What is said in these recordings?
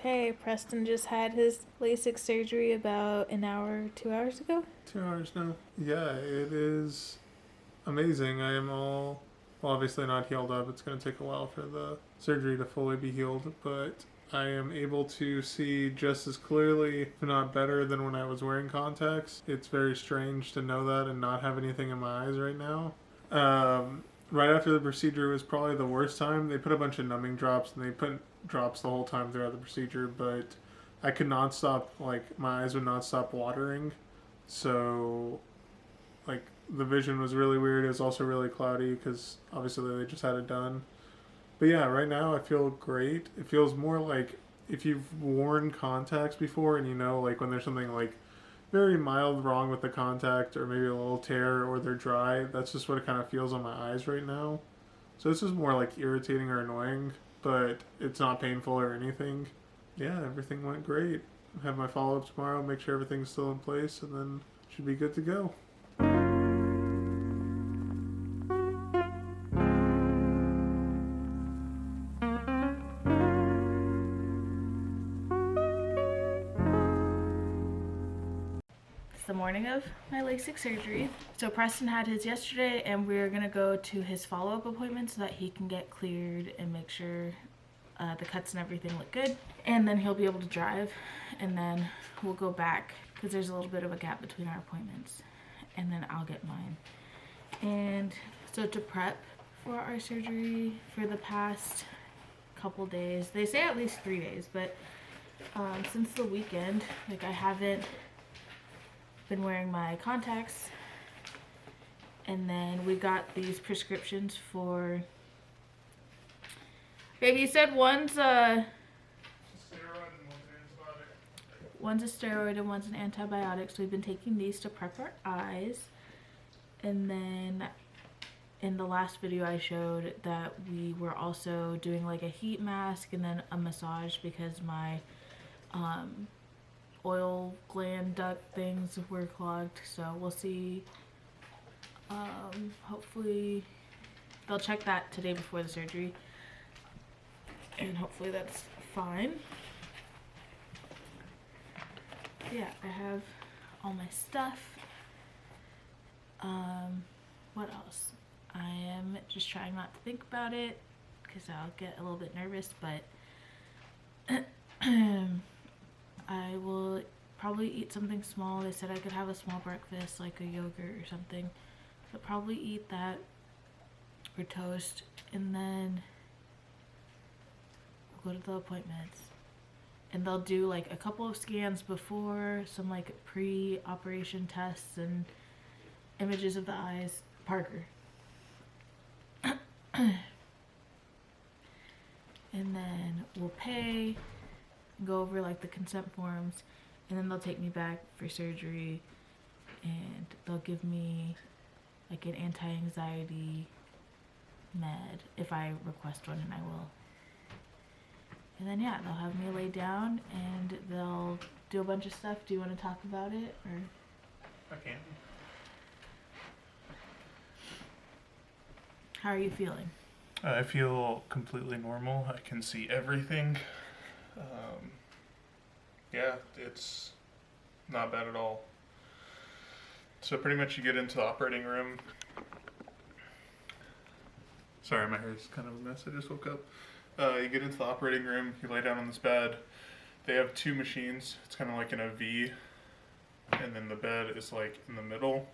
Okay, Preston just had his LASIK surgery about an hour, 2 hours ago. 2 hours now. Yeah, it is amazing. I am all, well, obviously not healed up. It's going to take a while for the surgery to fully be healed, but I am able to see just as clearly, if not better, than when I was wearing contacts. It's very strange to know that and not have anything in my eyes right now. Right after the procedure was probably the worst time. They put a bunch of numbing drops and they put drops the whole time throughout the procedure, but I could not stop, like, my eyes would not stop watering. So, like, the vision was really weird. It was also really cloudy because obviously they just had it done. But yeah, right now I feel great. It feels more like if you've worn contacts before and you know, like, when there's something like very mild wrong with the contact or maybe a little tear or they're dry. That's just what it kind of feels on my eyes right now. So it's just more like irritating or annoying, but it's not painful or anything. Yeah, everything went great. Have my follow up tomorrow, make sure everything's still in place, and then should be good to go. It's the morning of my LASIK surgery. So Preston had his yesterday, and we're gonna go to his follow-up appointment so that he can get cleared and make sure the cuts and everything look good. And then he'll be able to drive, and then we'll go back because there's a little bit of a gap between our appointments, and then I'll get mine. And so to prep for our surgery for the past couple days, they say at least 3 days, but since the weekend, like, I haven't been wearing my contacts. And then we got these prescriptions for, baby, you said one's a steroid and one's an antibiotic. So we've been taking these to prep our eyes. And then in the last video I showed that we were also doing like a heat mask and then a massage because my oil gland duct things were clogged. So we'll see. Hopefully they'll check that today before the surgery, and hopefully that's fine. Yeah, I have all my stuff. What else? I am just trying not to think about it because I'll get a little bit nervous, but I will probably eat something small. They said I could have a small breakfast, like a yogurt or something. I'll probably eat that or toast, and then I'll go to the appointments. And they'll do like a couple of scans before, some like pre-operation tests and images of the eyes. Parker. And then we'll pay, go over like the consent forms, and then they'll take me back for surgery, and they'll give me like an anti-anxiety med if I request one, and I will. And then yeah, they'll have me lay down and they'll do a bunch of stuff. Do you want to talk about it, or? I can. How are you feeling? I feel completely normal. I can see everything. Yeah, it's not bad at all. So pretty much you get into the operating room. Sorry, my hair is kind of a mess. I just woke up. You get into the operating room. You lay down on this bed. They have two machines. It's kind of like in a V. And then the bed is like in the middle.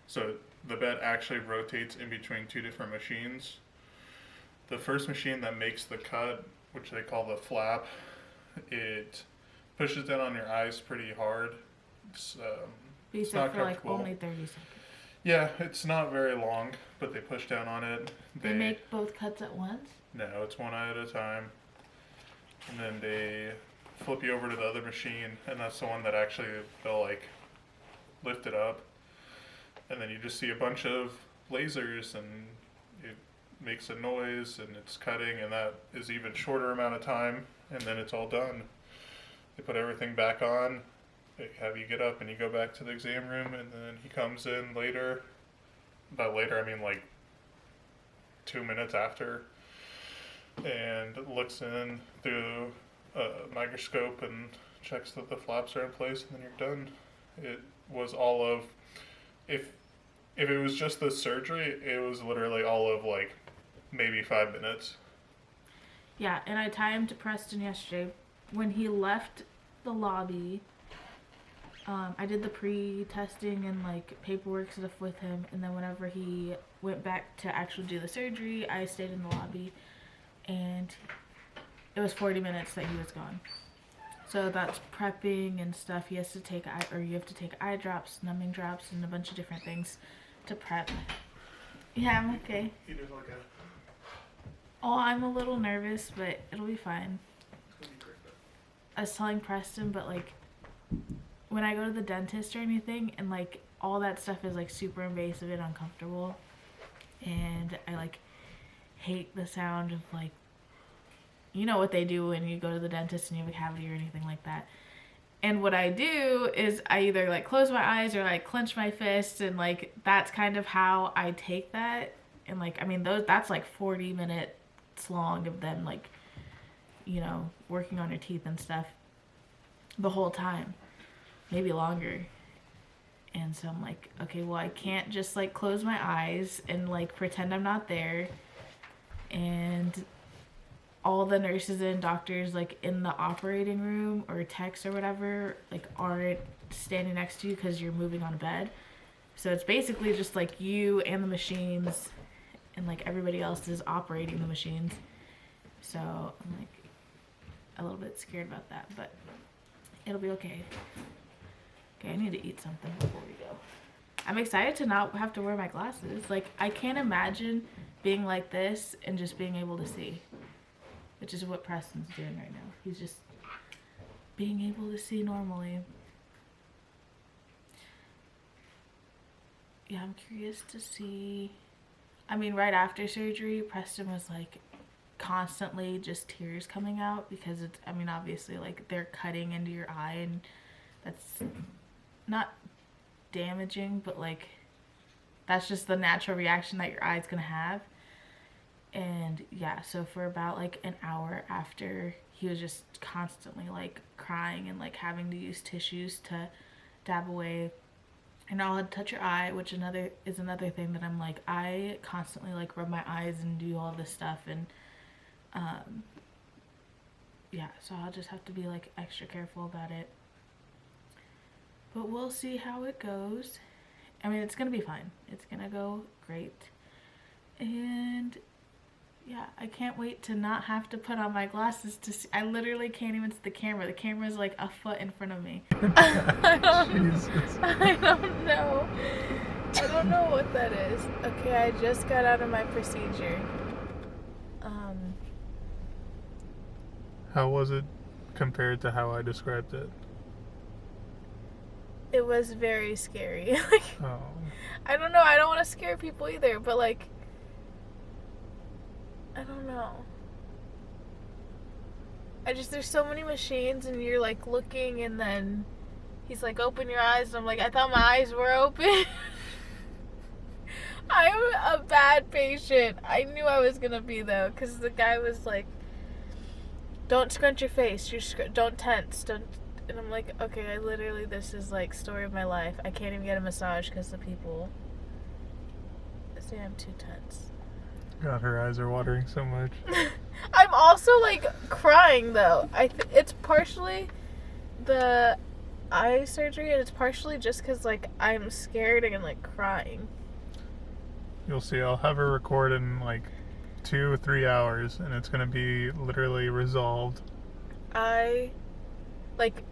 So the bed actually rotates in between two different machines. The first machine that makes the cut, which they call the flap, it pushes down on your eyes pretty hard. It's not for like comfortable. only 30 seconds. Yeah, it's not very long, but they push down on it. They make both cuts at once? No, it's one eye at a time. And then they flip you over to the other machine, and that's the one that actually they'll like lift it up. And then you just see a bunch of lasers, and it makes a noise, and it's cutting, and that is even shorter amount of time, and then it's all done. They put everything back on. They have you get up and you go back to the exam room, and then he comes in later. By later, I mean like 2 minutes after, and looks in through microscope and checks that the flaps are in place, and then you're done. It was all of, if it was just the surgery, it was literally all of like maybe 5 minutes. Yeah, and I timed to Preston yesterday. When he left the lobby, I did the pre-testing and like paperwork stuff with him, and then whenever he went back to actually do the surgery, I stayed in the lobby, and it was 40 minutes that he was gone. So that's prepping and stuff. He has to take you have to take eye drops, numbing drops, and a bunch of different things to prep. Yeah, I'm okay. He did like a. Oh, I'm a little nervous, but it'll be fine. It's gonna be great. I was telling Preston, but like when I go to the dentist or anything, and like all that stuff is like super invasive and uncomfortable, and I like hate the sound of like, you know what they do when you go to the dentist and you have a cavity or anything like that. And what I do is I either like close my eyes or like clench my fists, and like that's kind of how I take that. And like, I mean, that's like 40 minutes long of them like, you know, working on your teeth and stuff the whole time, maybe longer. And so I'm like, okay, well, I can't just like close my eyes and like pretend I'm not there. And all the nurses and doctors like in the operating room or techs or whatever like aren't standing next to you because you're moving on a bed. So it's basically just like you and the machines, and like everybody else is operating the machines. So I'm like a little bit scared about that, but it'll be okay. Okay, I need to eat something before we go. I'm excited to not have to wear my glasses. Like, I can't imagine being like this and just being able to see, which is what Preston's doing right now. He's just being able to see normally. Yeah, I'm curious to see. I mean, right after surgery, Preston was like constantly just tears coming out because it's, I mean, obviously like they're cutting into your eye, and that's not damaging, but like that's just the natural reaction that your eye's gonna have. And yeah, so for about like an hour after, he was just constantly like crying and like having to use tissues to dab away. And I'll touch your eye, which another thing that I'm like, I constantly like rub my eyes and do all this stuff, and yeah, so I'll just have to be like extra careful about it. But we'll see how it goes. I mean, it's gonna be fine. It's gonna go great. And yeah, I can't wait to not have to put on my glasses to see. I literally can't even see the camera. The camera's like a foot in front of me. I don't know. I don't know what that is. Okay, I just got out of my procedure. How was it compared to how I described it? It was very scary. Like, Oh. I don't know. I don't want to scare people either, but like, I don't know. There's so many machines, and you're like looking, and then he's like, open your eyes, and I'm like, I thought my eyes were open. I'm a bad patient. I knew I was gonna be though, because the guy was like, don't scrunch your face, don't tense, don't. And I'm like, okay, this is like story of my life. I can't even get a massage because the people say I'm too tense. God, her eyes are watering so much. I'm also like crying though. It's partially the eye surgery, and it's partially just because like I'm scared and like crying. You'll see, I'll have her record in like 2 or 3 hours, and it's gonna be literally resolved.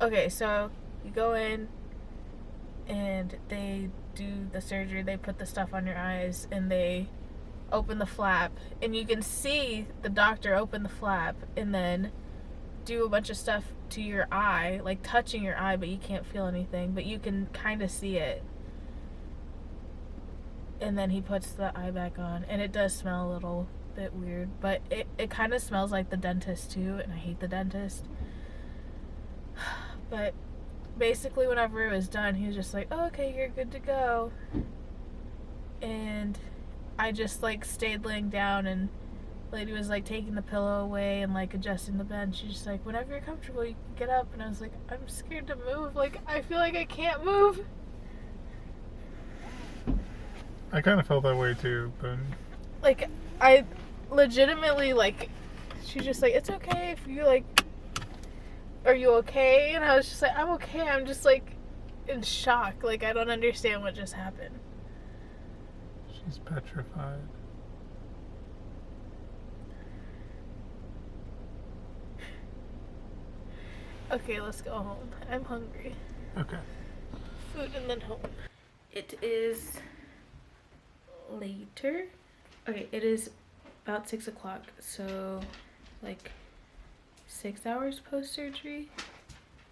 Okay, so you go in and they do the surgery, they put the stuff on your eyes, and they open the flap, and you can see the doctor open the flap and then do a bunch of stuff to your eye, like touching your eye, but you can't feel anything, but you can kind of see it. And then he puts the eye back on, and it does smell a little bit weird, but it kind of smells like the dentist too, and I hate the dentist. But basically whenever it was done, he was just like, oh, okay, you're good to go. And I just like stayed laying down and lady was like taking the pillow away and like adjusting the bed. She's just like, whenever you're comfortable, you can get up. And I was like, I'm scared to move. Like, I feel like I can't move. I kind of felt that way too, but Like, I legitimately, like, she's just like, it's okay if you like, are you okay? And I was just like, I'm okay. I'm just like in shock. Like, I don't understand what just happened. she's petrified. Okay, let's go home. I'm hungry. Okay. Food and then home. It is later. Okay, it is about 6 o'clock. So, like, 6 hours post surgery.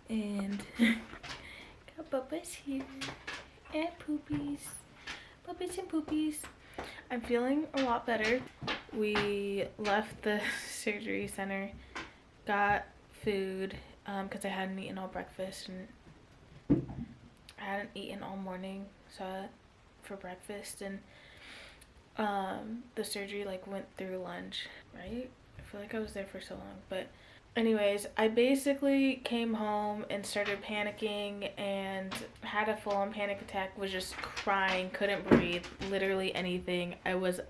And got Bubba's here. And Poopies. Puppies and Poopies. I'm feeling a lot better. We left the surgery center, got food, because I hadn't eaten all breakfast and I hadn't eaten all morning, so for breakfast, and the surgery like went through lunch, right? I feel like I was there for so long, but anyways, I basically came home and started panicking and had a full-on panic attack, was just crying, couldn't breathe, literally anything. I was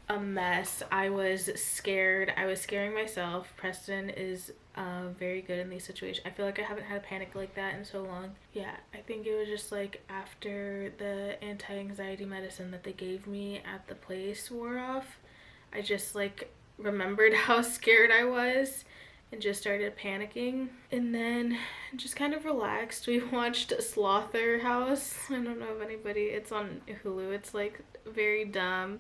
a mess. I was scared. I was scaring myself. Preston is very good in these situations. I feel like I haven't had a panic like that in so long. Yeah, I think it was just like after the anti-anxiety medicine that they gave me at the place wore off, I just like remembered how scared I was and just started panicking, and then just kind of relaxed. We watched Slaughter House. I don't know if anybody, it's on Hulu. It's like very dumb.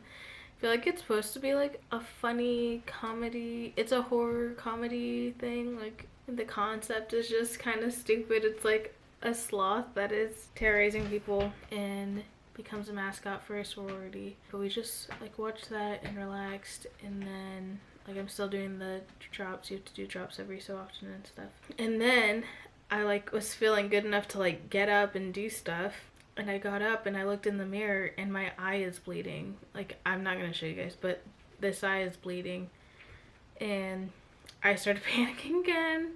I feel like it's supposed to be like a funny comedy. It's a horror comedy thing. Like, the concept is just kind of stupid. It's like a sloth that is terrorizing people and becomes a mascot for a sorority. But we just like watched that and relaxed, and then like I'm still doing the drops. You have to do drops every so often and stuff. And then I like was feeling good enough to like get up and do stuff. And I got up and I looked in the mirror and my eye is bleeding. Like, I'm not gonna show you guys, but this eye is bleeding. And I started panicking again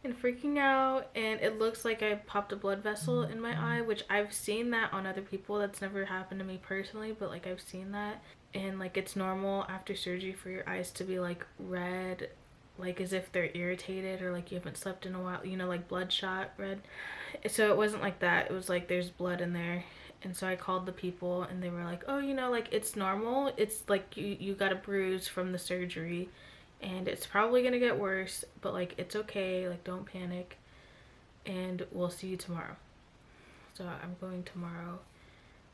and freaking out, and it looks like I popped a blood vessel in my eye, which I've seen that on other people. That's never happened to me personally, but like I've seen that. And like it's normal after surgery for your eyes to be like red, like as if they're irritated or like you haven't slept in a while, you know, like bloodshot red. So it wasn't like that. It was like there's blood in there. And so I called the people and they were like, oh, you know, like it's normal. It's like you got a bruise from the surgery and it's probably gonna get worse, but like it's okay, like don't panic, and we'll see you tomorrow. So I'm going tomorrow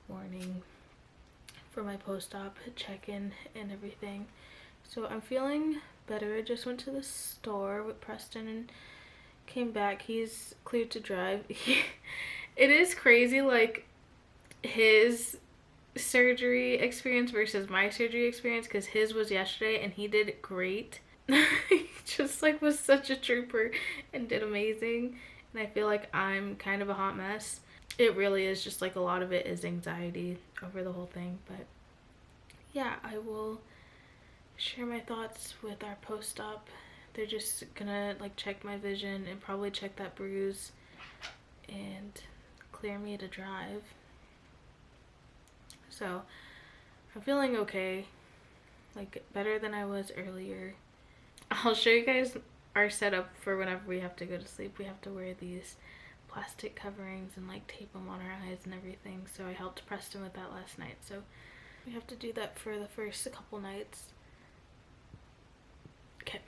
morning for my post-op check-in and everything. So I'm feeling better. I just went to the store with Preston and came back. He's cleared to drive. It is crazy, like his surgery experience versus my surgery experience, because his was yesterday and he did great. He just like was such a trooper and did amazing, and I feel like I'm kind of a hot mess. It really is just like a lot of it is anxiety over the whole thing. But yeah, I will share my thoughts with our post-op. They're just gonna like check my vision and probably check that bruise and clear me to drive. So I'm feeling okay, like better than I was earlier. I'll show you guys our setup for whenever we have to go to sleep. We have to wear these plastic coverings and like tape them on our eyes and everything. So I helped Preston with that last night. So we have to do that for the first couple nights. Okay.